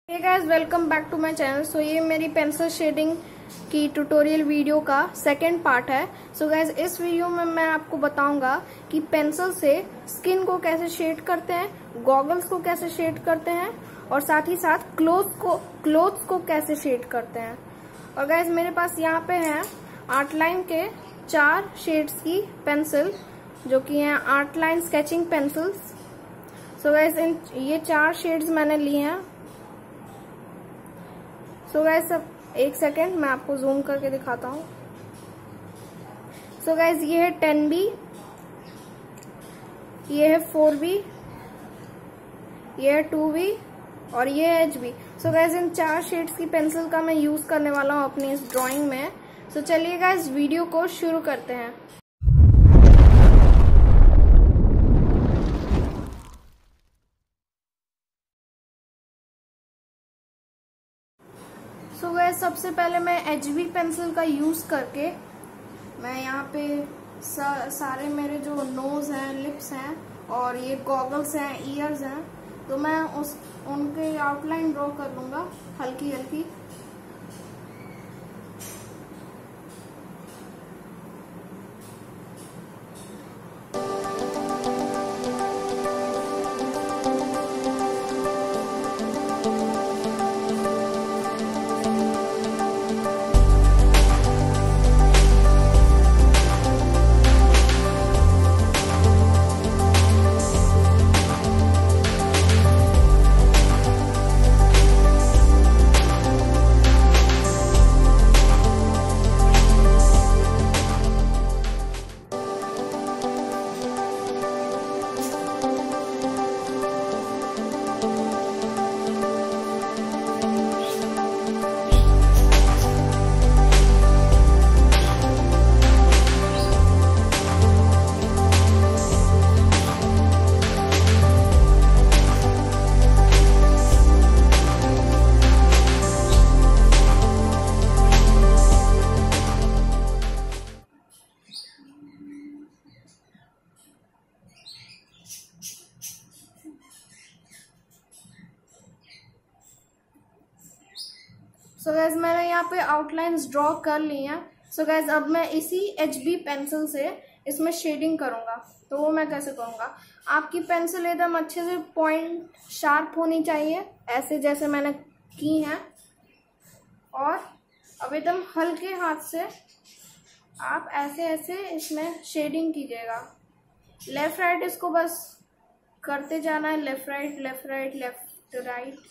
Hey guys, welcome back to my channel. So ये मेरी pencil shading की tutorial video का सेकंड पार्ट है। सो गाइस, इस वीडियो में मैं आपको बताऊंगा कि पेंसिल से स्किन को कैसे शेड करते हैं, गॉगल्स को कैसे शेड करते हैं और साथ ही साथ क्लोथ्स को कैसे शेड करते हैं। और गाइस, मेरे पास यहाँ पे है आर्ट लाइन के 4 शेड्स की पेंसिल, जो कि हैं art line sketching pencils. So guys, ये 4 शेड्स मैंने लिए हैं। सो गाइस, अब एक सेकेंड मैं आपको जूम करके दिखाता हूँ। सो गाइस, ये है 10B, ये है 4B, ये है 2B और ये है HB। सो गाइस, इन 4 शेड्स की पेंसिल का मैं यूज करने वाला हूँ अपनी इस ड्राइंग में। सो चलिए गाइस, वीडियो को शुरू करते हैं। सो गाइस, सबसे पहले मैं HB पेंसिल का यूज करके मैं यहाँ पे सारे मेरे जो नोज हैं, लिप्स हैं और ये गॉगल्स हैं, ईयर्स हैं, तो मैं उनके आउटलाइन ड्रॉ कर लूंगा हल्की हल्की। सो गाइज, मैंने यहाँ पे आउटलाइंस ड्रॉ कर ली हैं। सो गाइज, अब मैं इसी HB पेंसिल से इसमें शेडिंग करूंगा। तो वो मैं कैसे करूंगा, आपकी पेंसिल एकदम अच्छे से पॉइंट शार्प होनी चाहिए, ऐसे जैसे मैंने की हैं। और अब एकदम हल्के हाथ से आप ऐसे ऐसे इसमें शेडिंग कीजिएगा। लेफ्ट राइट इसको बस करते जाना है, left right left right left right.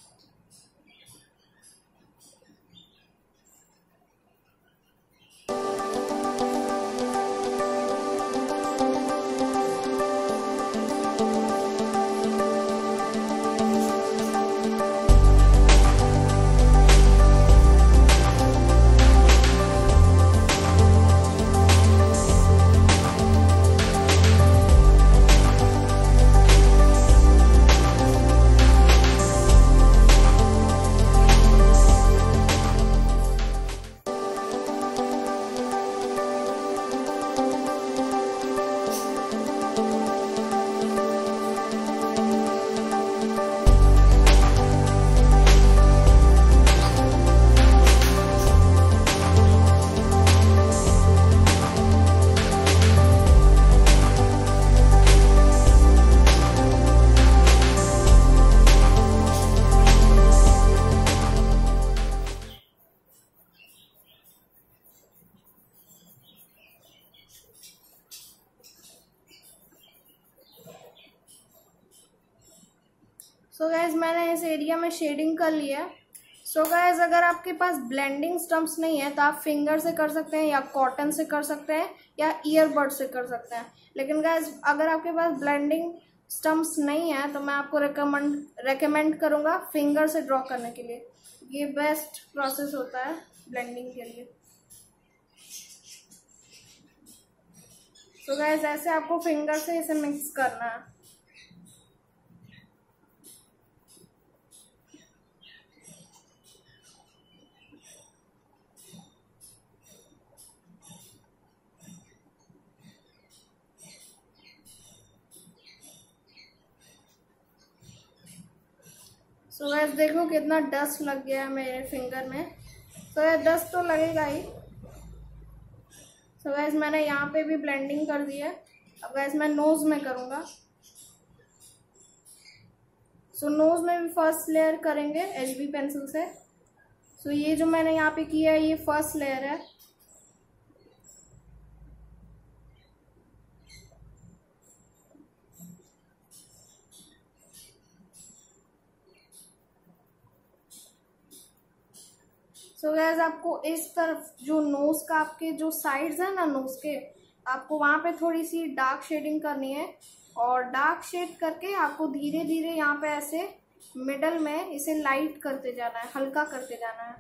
So guys, मैंने इस एरिया में शेडिंग कर लिया है। सो गाइज, अगर आपके पास ब्लेंडिंग स्टम्प्स नहीं है तो आप फिंगर से कर सकते हैं या कॉटन से कर सकते हैं या ईयरबड से कर सकते हैं। लेकिन गाइज, अगर आपके पास ब्लेंडिंग स्टम्प्स नहीं है तो मैं आपको रेकमेंड करूंगा फिंगर से ड्रॉ करने के लिए। ये बेस्ट प्रोसेस होता है ब्लेंडिंग के लिए। सो गाइज, ऐसे आपको फिंगर से इसे मिक्स करना है। सो गाइस देखो कितना डस्ट लग गया है मेरे फिंगर में। सो गाइस डस्ट तो लगेगा ही। सो गाइस मैंने यहाँ पे भी ब्लेंडिंग कर दी है। अब गाइस मैं नोज में करूँगा। सो नोज में भी फर्स्ट लेयर करेंगे HB पेंसिल से। सो ये जो मैंने यहाँ पे किया है ये फर्स्ट लेयर है। सो गाइस आपको इस तरफ जो नोज का आपके जो साइड्स है ना नोज के, आपको वहां पे थोड़ी सी डार्क शेडिंग करनी है और डार्क शेड करके आपको धीरे धीरे यहाँ पे ऐसे मिडल में इसे लाइट करते जाना है, हल्का करते जाना है।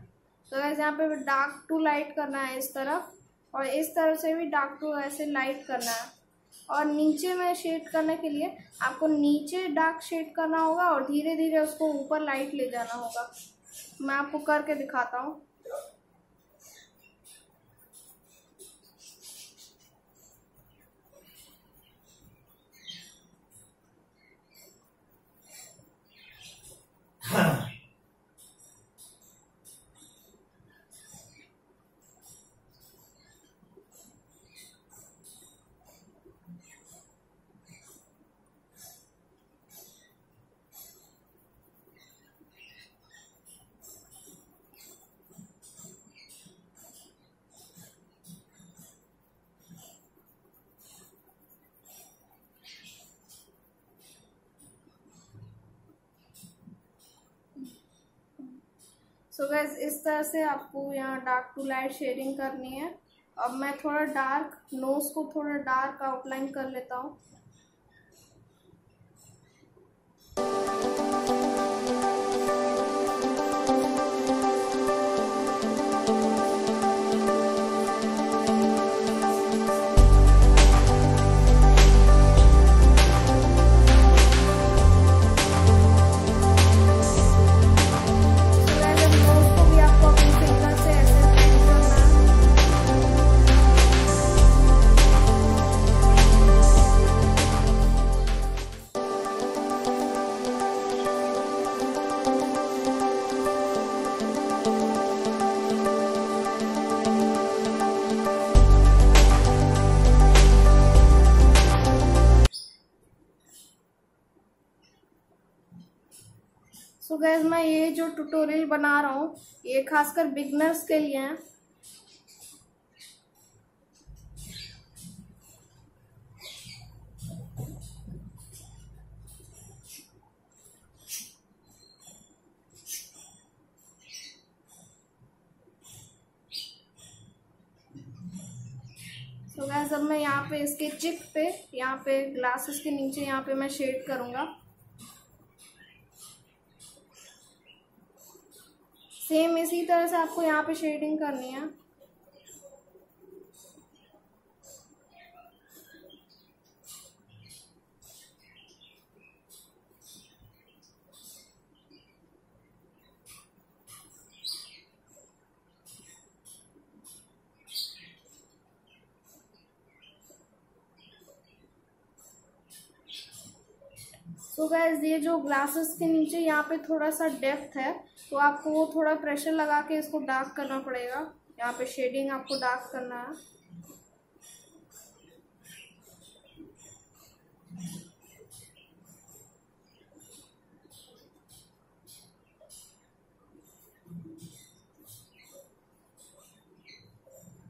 तो गाइस यहाँ पे डार्क टू लाइट करना है इस तरफ, और इस तरफ से भी डार्क टू ऐसे लाइट करना है। और नीचे में शेड करने के लिए आपको नीचे डार्क शेड करना होगा और धीरे धीरे उसको ऊपर लाइट ले जाना होगा। मैं आपको करके दिखाता हूँ। सो गाइस इस तरह से आपको यहाँ डार्क टू लाइट शेडिंग करनी है। अब मैं थोड़ा डार्क नोज को थोड़ा डार्क आउटलाइन कर लेता हूँ। सो गाइस मैं ये जो ट्यूटोरियल बना रहा हूँ ये खासकर बिगनर्स के लिए है। तो गाइस अब मैं यहाँ पे इसके चिक पे, यहाँ पे ग्लासेस के नीचे यहाँ पे मैं शेड करूँगा। सेम इसी तरह से आपको यहाँ पे शेडिंग करनी है। तो गाइस ये जो ग्लासेस के नीचे यहाँ पे थोड़ा सा डेप्थ है, तो आपको वो थोड़ा प्रेशर लगा के इसको डार्क करना पड़ेगा। यहाँ पे शेडिंग आपको डार्क करना है।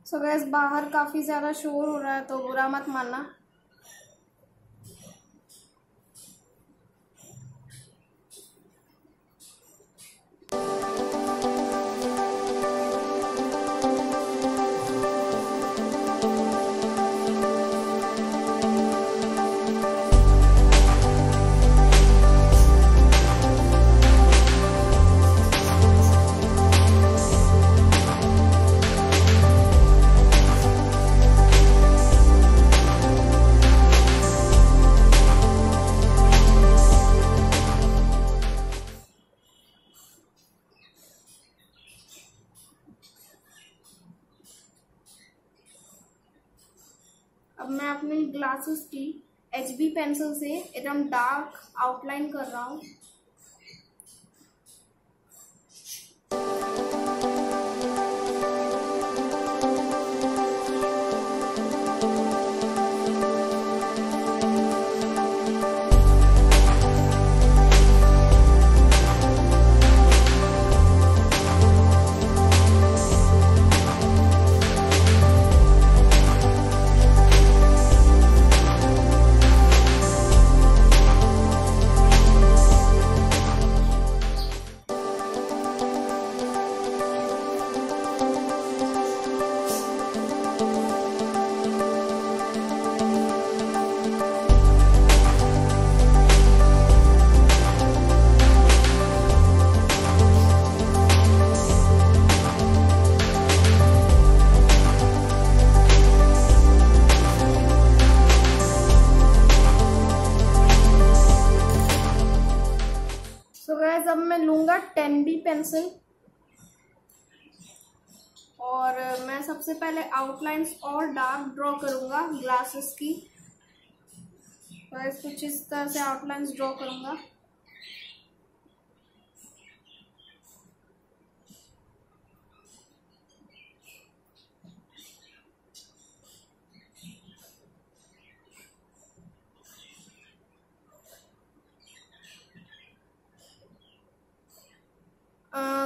सो गाइस बाहर काफी ज्यादा शोर हो रहा है तो बुरा मत मानना। अब मैं अपने ग्लासेस की HB पेंसिल से एकदम डार्क आउटलाइन कर रहा हूँ। पेंसिल और मैं सबसे पहले आउटलाइंस और डार्क ड्रॉ करूंगा ग्लासेस की। तो कुछ इस तरह से आउटलाइंस ड्रॉ करूंगा।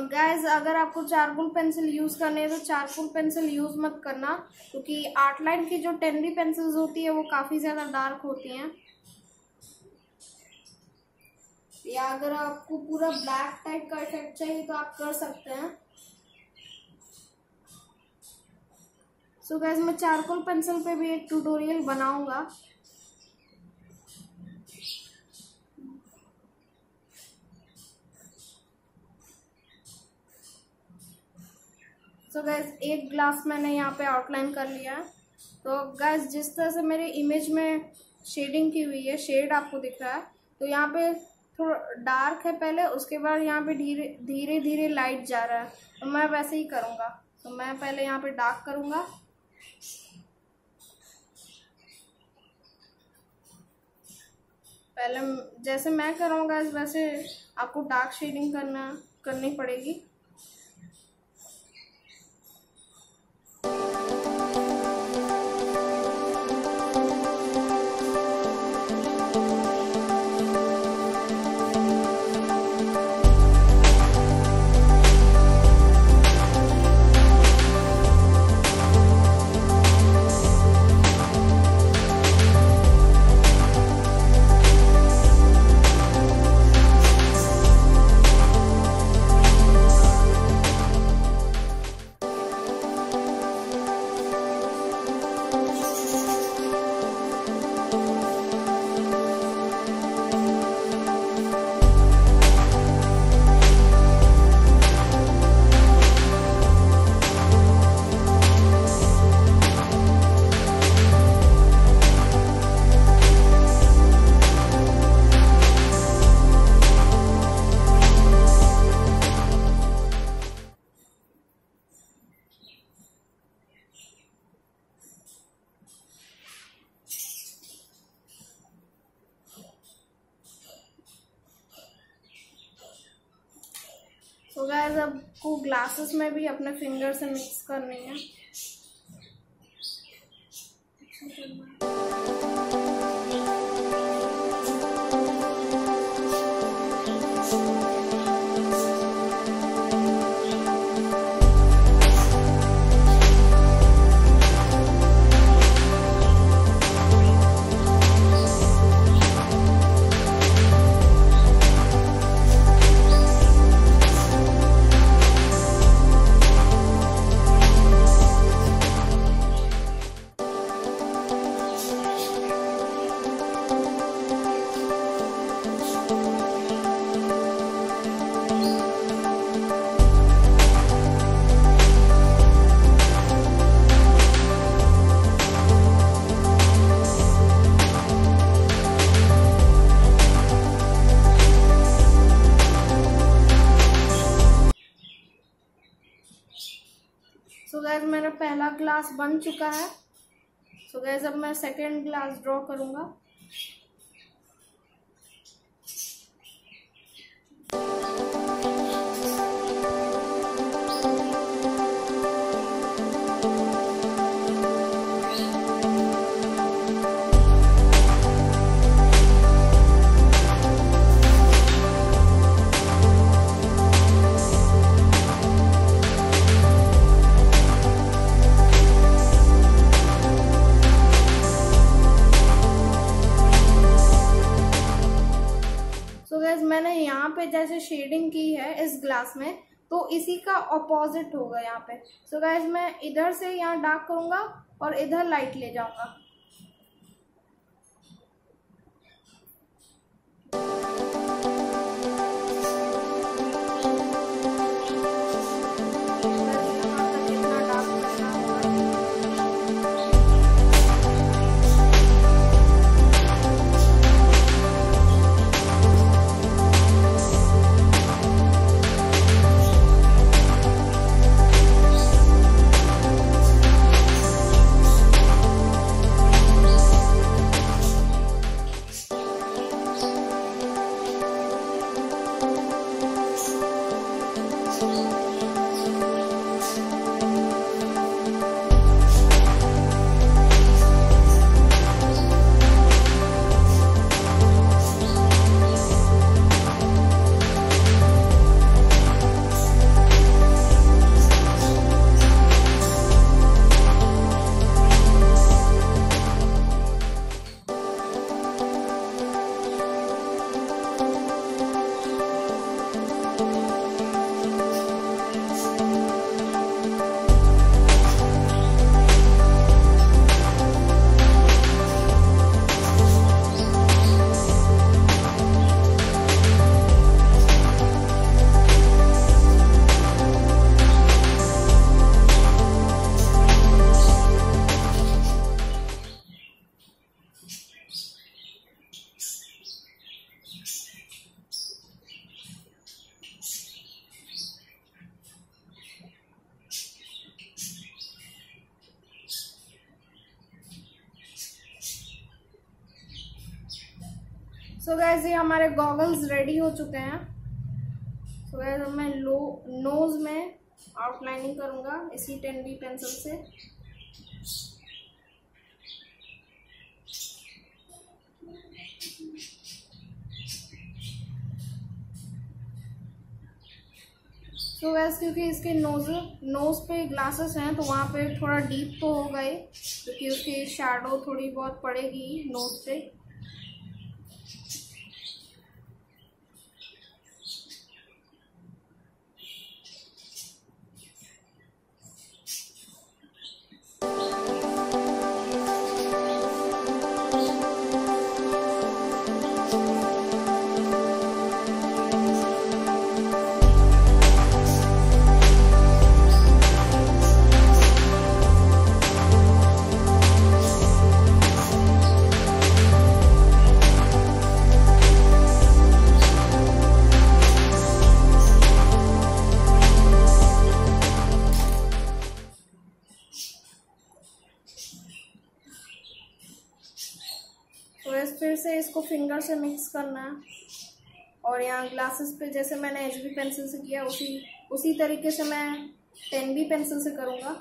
गाइज अगर आपको चारकोल पेंसिल यूज करनी है तो चारकोल पेंसिल यूज मत करना, क्योंकि आर्ट लाइन की जो 10B पेंसिल्स होती है वो काफी ज्यादा डार्क होती हैं। या अगर आपको पूरा ब्लैक टाइप का इफेक्ट चाहिए तो आप कर सकते हैं। सो गाइज मैं चारकोल पेंसिल पे भी एक ट्यूटोरियल बनाऊंगा। सो गाइज एक ग्लास मैंने यहाँ पे आउटलाइन कर लिया है। तो गाइज जिस तरह से मेरे इमेज में शेडिंग की हुई है, शेड आपको दिख रहा है, तो यहाँ पे थोड़ा डार्क है पहले, उसके बाद यहाँ पे धीरे धीरे लाइट जा रहा है। तो मैं वैसे ही करूँगा। तो मैं पहले यहाँ पे डार्क करूँगा, पहले जैसे मैं करूँगा वैसे आपको डार्क शेडिंग करनी पड़ेगी। तो गाइस आपको ग्लासेस में भी अपने फिंगर से मिक्स करनी है। सो गाइस मेरा पहला ग्लास बन चुका है। सो गाइस अब मैं सेकेंड ग्लास ड्रॉ करूंगा। मैंने यहाँ पे जैसे शेडिंग की है इस ग्लास में, तो इसी का ऑपोजिट होगा यहाँ पे। सो गाइस मैं इधर से यहाँ डार्क करूंगा और इधर लाइट ले जाऊंगा। सो गाइस ये हमारे गॉगल्स रेडी हो चुके हैं। सो गाइस अब मैं नोज में आउटलाइनिंग करूंगा इसी 10B पेंसिल से। तो वैसे क्योंकि इसके नोज पे ग्लासेस हैं तो वहाँ पे थोड़ा डीप तो हो गए, क्योंकि उसकी शैडो थोड़ी बहुत पड़ेगी नोज पे। फिर से इसको फिंगर से मिक्स करना है और यहाँ ग्लासेस पे जैसे मैंने HB पेंसिल से किया उसी तरीके से मैं 10B पेंसिल से करूँगा।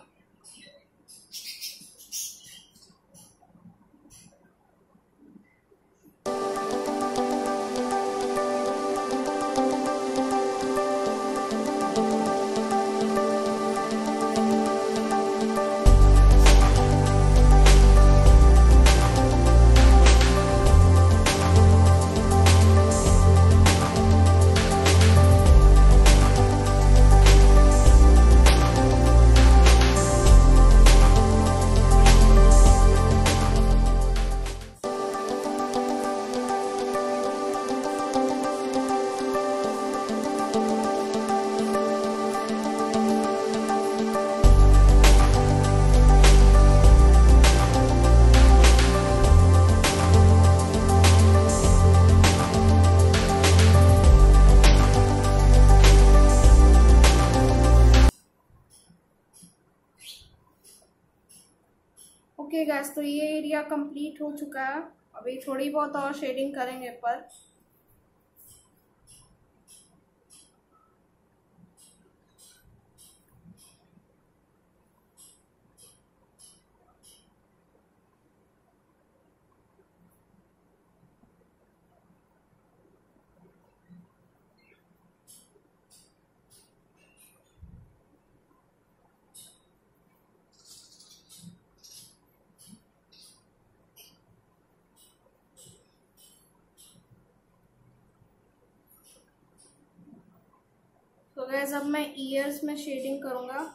ओके गाइस, तो ये एरिया कंप्लीट हो चुका है। अभी थोड़ी बहुत और शेडिंग करेंगे पर। तो गाइस अब मैं ईयर्स में शेडिंग करूंगा।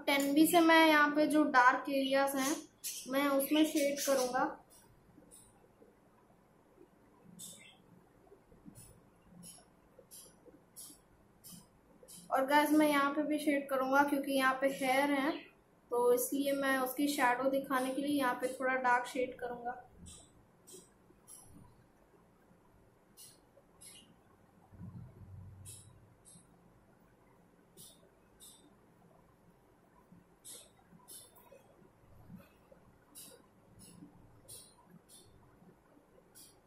10B से मैं यहाँ पे जो डार्क एरियाज हैं मैं उसमें शेड करूँगा। और गाइस मैं यहाँ पे भी शेड करूँगा क्योंकि यहाँ पे हेयर है, तो इसलिए मैं उसकी शैडो दिखाने के लिए यहाँ पे थोड़ा डार्क शेड करूँगा।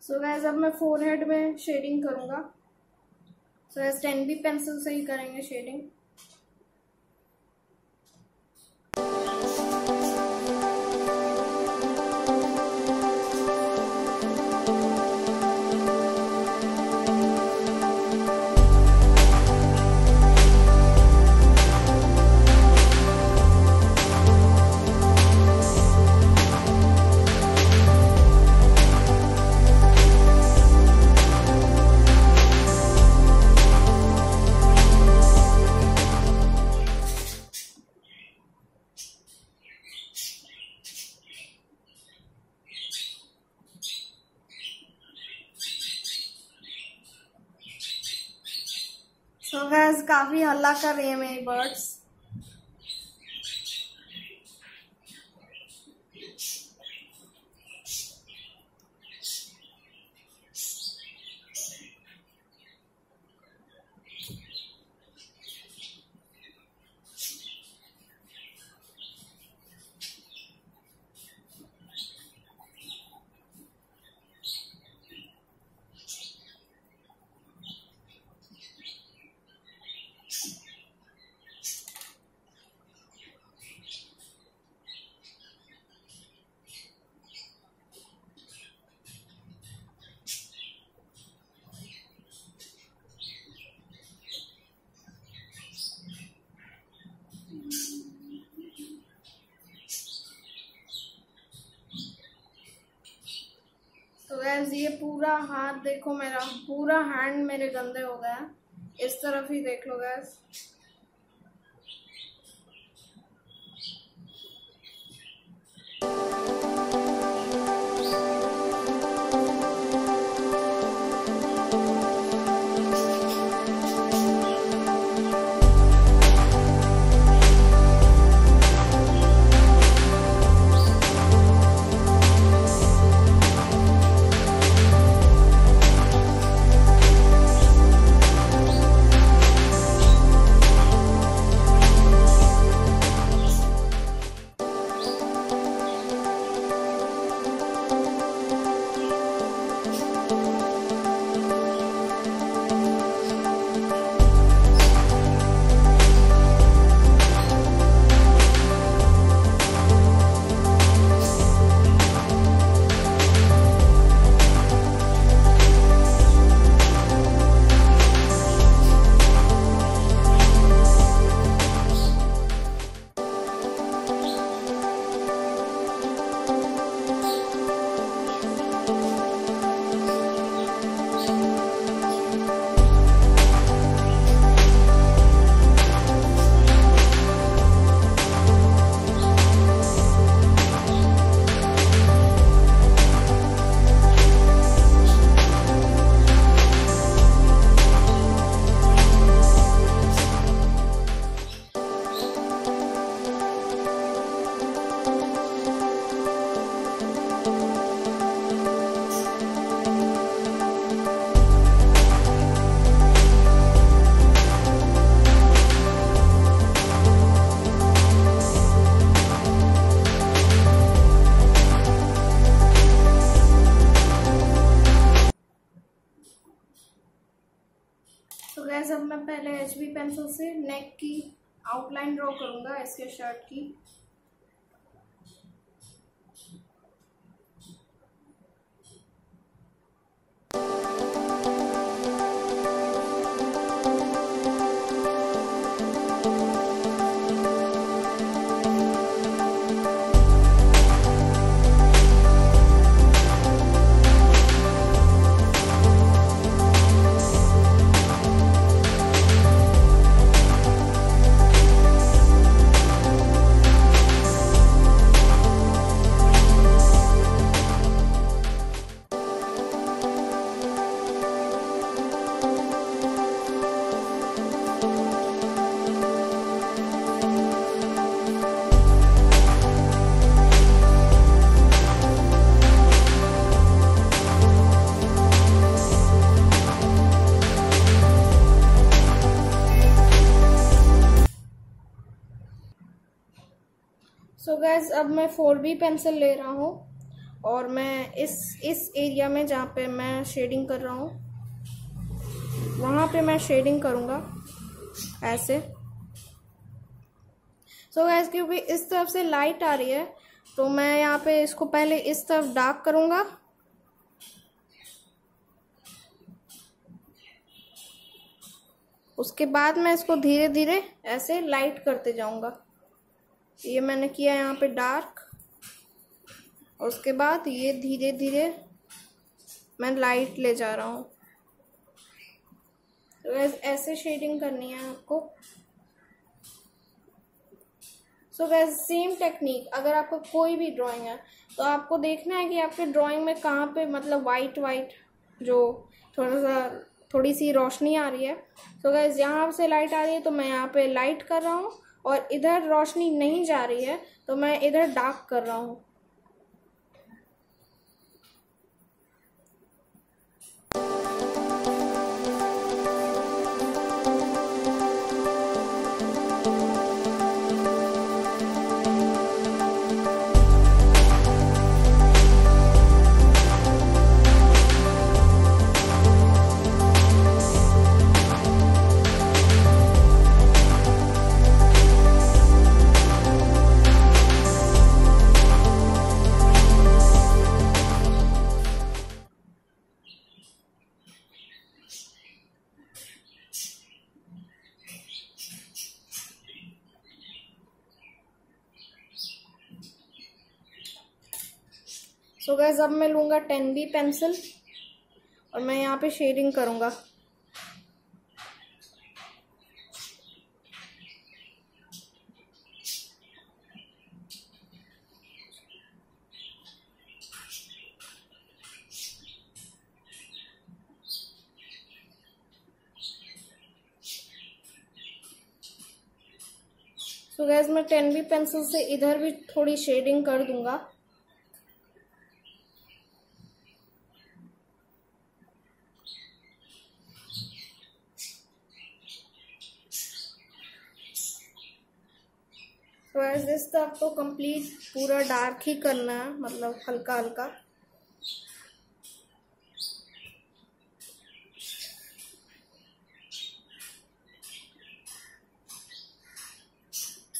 सो गाइस अब मैं फोरहेड में शेडिंग करूँगा। सो गाइस 10B पेंसिल से ही करेंगे शेडिंग। सो गाइस काफी हल्ला कर रही है मेरी बर्ड्स। तो गाइस ये पूरा हाथ देखो, मेरा पूरा हैंड मेरे गंदे हो गया है। इस तरफ ही देख लो गाइस। तो गैस अब मैं पहले HB पेंसिल से नेक की आउटलाइन ड्रॉ करूंगा इसके शर्ट की। सो गाइस अब मैं 4B पेंसिल ले रहा हूँ और मैं इस एरिया में जहाँ पे मैं शेडिंग कर रहा हूँ वहाँ पे मैं शेडिंग करूँगा ऐसे। सो गाइस क्योंकि इस तरफ से लाइट आ रही है तो मैं यहाँ पे इसको पहले इस तरफ डार्क करूँगा, उसके बाद मैं इसको धीरे धीरे ऐसे लाइट करते जाऊँगा। ये मैंने किया यहाँ पे डार्क और उसके बाद ये धीरे धीरे मैं लाइट ले जा रहा हूँ। तो ऐसे शेडिंग करनी है आपको। सो गाइस सेम टेक्निक, अगर आपको कोई भी ड्राइंग है तो आपको देखना है कि आपके ड्राइंग में कहाँ पे मतलब वाइट जो थोड़ी सी रोशनी आ रही है। सो गाइस यहाँ से लाइट आ रही है तो मैं यहाँ पे लाइट कर रहा हूँ और इधर रोशनी नहीं जा रही है तो मैं इधर डार्क कर रहा हूँ। सो गाइस अब मैं लूँगा 10B पेंसिल और मैं यहाँ पे शेडिंग करूँगा। सो गाइस मैं 10B पेंसिल से इधर भी थोड़ी शेडिंग कर दूँगा। तो इस तरफ तो कंप्लीट पूरा डार्क ही करना है, मतलब हल्का हल्का।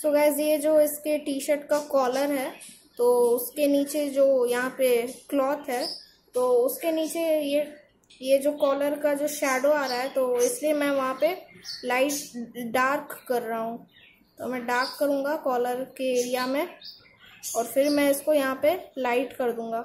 तो गाइस ये जो इसके टी शर्ट का कॉलर है तो उसके नीचे जो यहाँ पे क्लॉथ है तो उसके नीचे ये जो कॉलर का जो शैडो आ रहा है तो इसलिए मैं वहाँ पे लाइट डार्क कर रहा हूँ। तो मैं डार्क करूँगा कॉलर के एरिया में और फिर मैं इसको यहाँ पे लाइट कर दूँगा।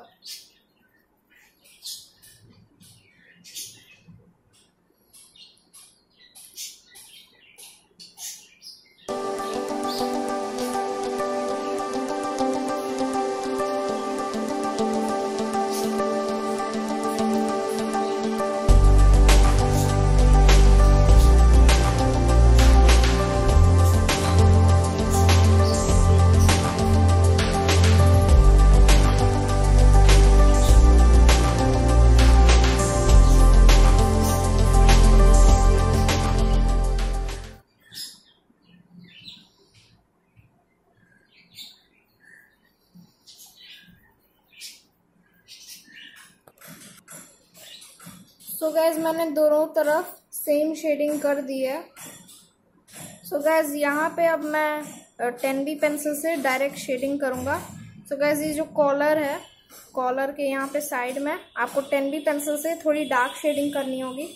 सो गाइज मैंने दोनों तरफ सेम शेडिंग कर दी है। सो गाइज यहाँ पे अब मैं 10B पेंसिल से डायरेक्ट शेडिंग करूँगा। सो गाइज ये जो कॉलर है, कॉलर के यहाँ पे साइड में आपको 10B पेंसिल से थोड़ी डार्क शेडिंग करनी होगी।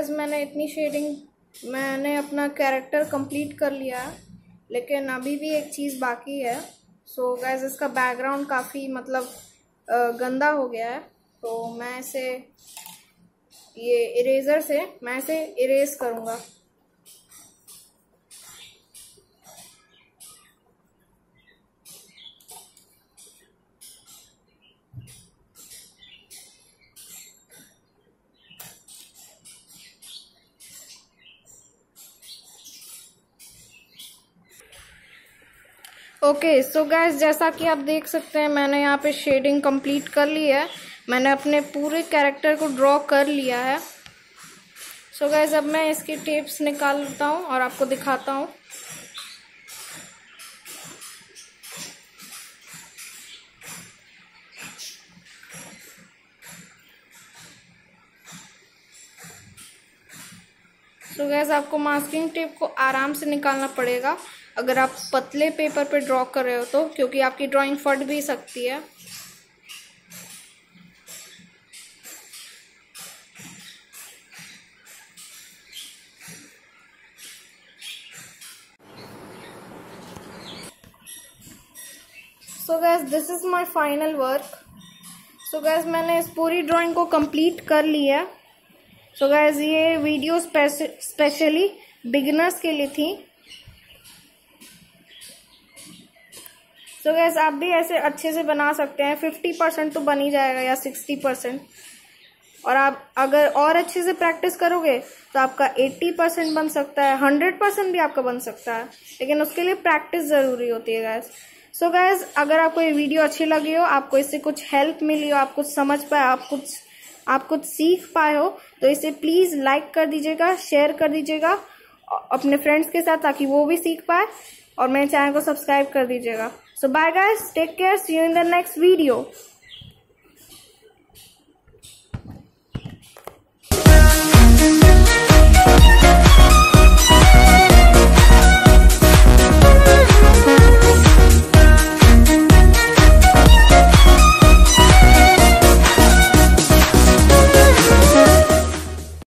गाइज मैंने इतनी शेडिंग, मैंने अपना कैरेक्टर कंप्लीट कर लिया है, लेकिन अभी भी एक चीज़ बाकी है। सो गाइज इसका बैकग्राउंड काफ़ी मतलब गंदा हो गया है, तो मैं इसे ये इरेजर से मैं इसे इरेज करूँगा। ओके सो गाइस, जैसा कि आप देख सकते हैं मैंने यहाँ पे शेडिंग कंप्लीट कर ली है। मैंने अपने पूरे कैरेक्टर को ड्रॉ कर लिया है। सो गाइस अब मैं इसकी टेप्स निकालता हूँ और आपको दिखाता हूँ। सो गाइस आपको मास्किंग टेप को आराम से निकालना पड़ेगा अगर आप पतले पेपर पे ड्रॉ कर रहे हो तो, क्योंकि आपकी ड्राइंग फट भी सकती है। So guys this is my final work. So guys मैंने इस पूरी ड्राइंग को कंप्लीट कर लिया है। सो गाइस ये वीडियो स्पेशली बिगिनर्स के लिए थी। सो गाइस आप भी ऐसे अच्छे से बना सकते हैं। 50% तो बन ही जाएगा या 60%, और आप अगर और अच्छे से प्रैक्टिस करोगे तो आपका 80% बन सकता है, 100% भी आपका बन सकता है, लेकिन उसके लिए प्रैक्टिस ज़रूरी होती है गाइस। सो गाइस अगर आपको ये वीडियो अच्छी लगी हो, आपको इससे कुछ हेल्प मिली हो, आप कुछ समझ पाए, आप कुछ सीख पाए हो, तो इसे प्लीज़ लाइक कर दीजिएगा, शेयर कर दीजिएगा अपने फ्रेंड्स के साथ, ताकि वो भी सीख पाए, और मेरे चैनल को सब्सक्राइब कर दीजिएगा। So bye guys, take care, see you in the next video.